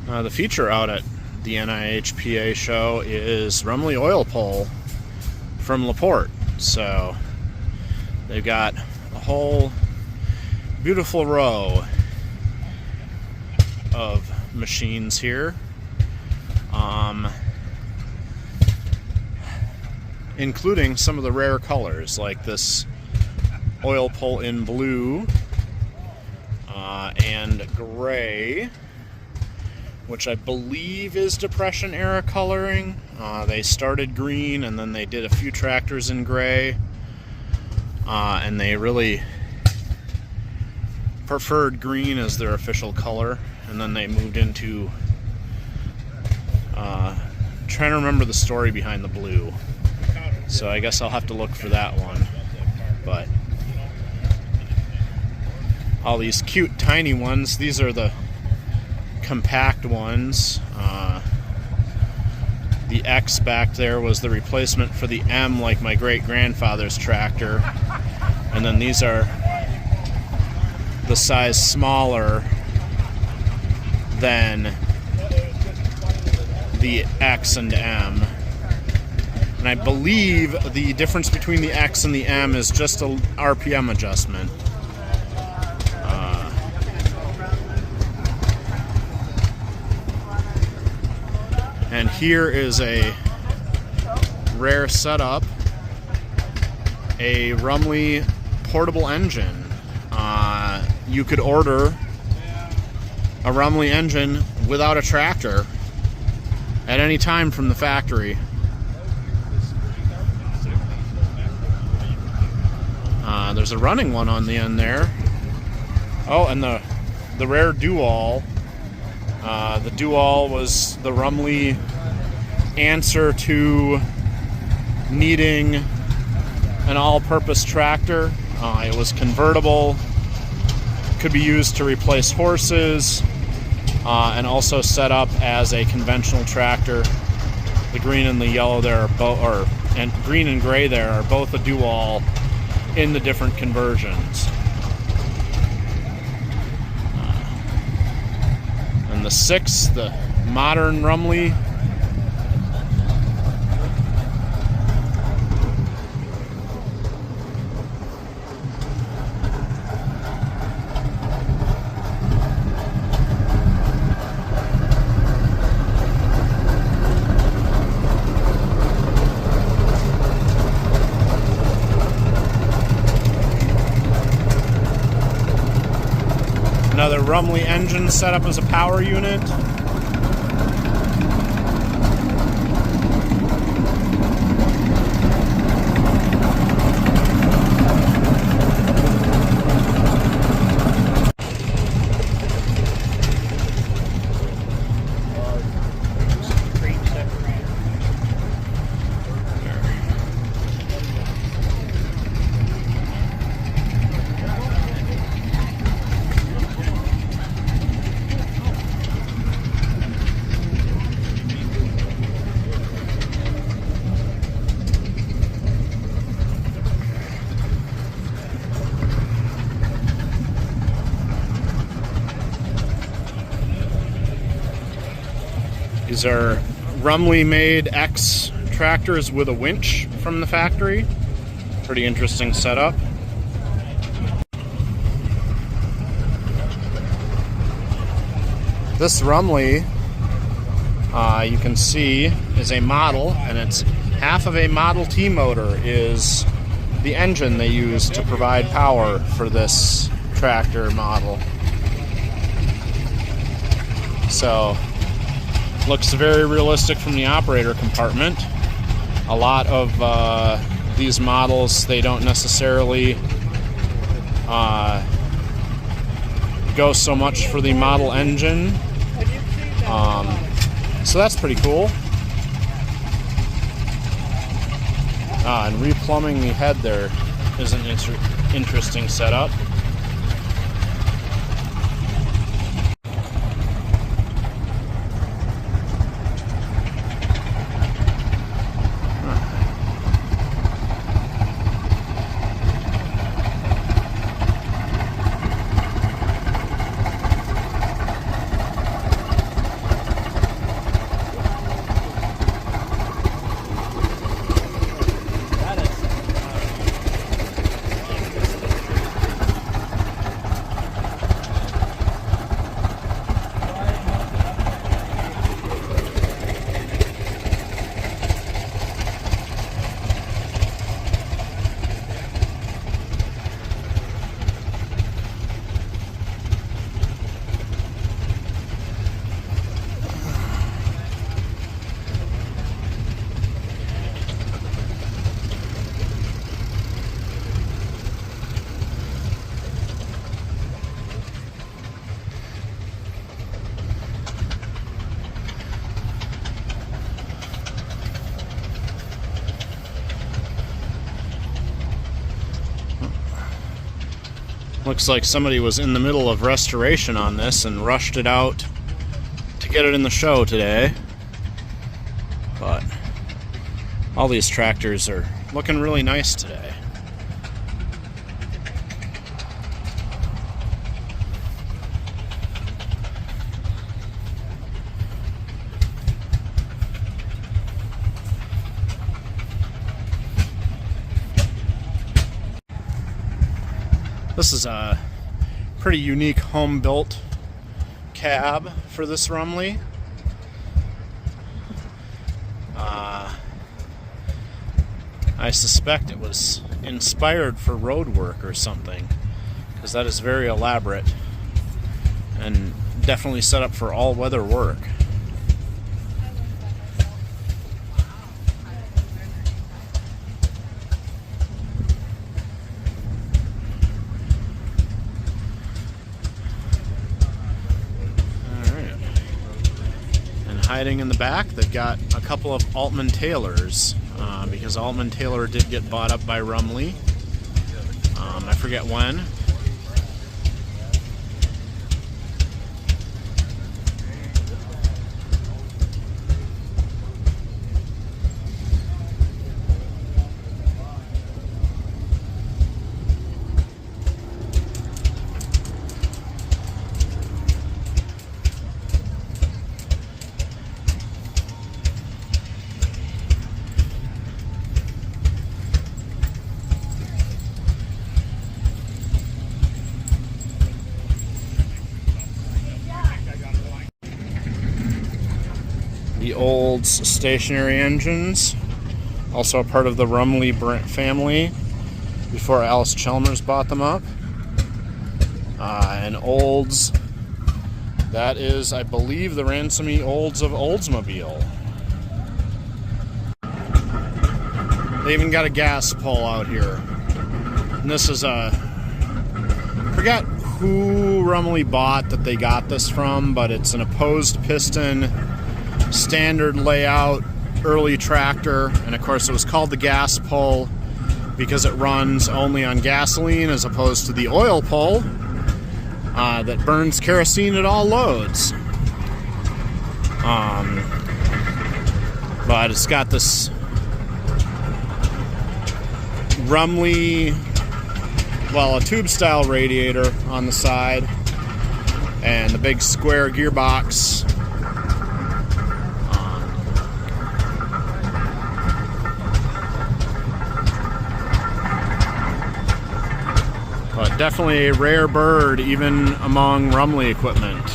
The feature out at the NIHPA show is Rumely oil pole from Porte. So they've got a whole beautiful row of machines here, including some of the rare colors like this oil pole in blue and gray, which I believe is Depression era coloring. They started green and then they did a few tractors in gray, and they really preferred green as their official color, and then they moved into trying to remember the story behind the blue, so I guess I'll have to look for that one. But all these cute tiny ones, these are the compact ones. The X back there was the replacement for the M, like my great-grandfather's tractor, and then these are the size smaller than the X and M. And I believe the difference between the X and the M is just a RPM adjustment. And here is a rare setup, a Rumely portable engine. You could order a Rumely engine without a tractor at any time from the factory. There's a running one on the end there. Oh, and the rare Dual. The Dual was the Rumely answer to needing an all-purpose tractor. It was convertible, could be used to replace horses, and also set up as a conventional tractor. The green and the yellow there are both, and green and gray there are both a Dual in the different conversions. And the 6, the modern Rumely. Another Rumely engine set up as a power unit. These are Rumely made X tractors with a winch from the factory. Pretty interesting setup. This Rumely, you can see, is a model, and it's half of a Model T motor is the engine they use to provide power for this tractor model. So, looks very realistic from the operator compartment. A lot of these models, they don't necessarily go so much for the model engine. So that's pretty cool. And replumbing the head there is an interesting setup. Looks like somebody was in the middle of restoration on this and rushed it out to get it in the show today. But all these tractors are looking really nice today. This is a pretty unique home-built cab for this Rumely. I suspect it was inspired for road work or something, because that is very elaborate and definitely set up for all-weather work. Hiding in the back, they've got a couple of Altman Taylors, because Altman Taylor did get bought up by Rumely. I forget when. The Olds stationary engines, also a part of the Rumely family before Alice Chalmers bought them up. And Olds, that is, I believe, the Ransomy Olds of Oldsmobile. They even got a gas pole out here. And this is a, I forget who Rumely bought that they got this from, but it's an opposed piston standard layout early tractor, and of course it was called the gas pole because it runs only on gasoline as opposed to the oil pole that burns kerosene at all loads. But it's got this Rumely, well, a tube style radiator on the side and the big square gearbox. But definitely a rare bird even among Rumely equipment.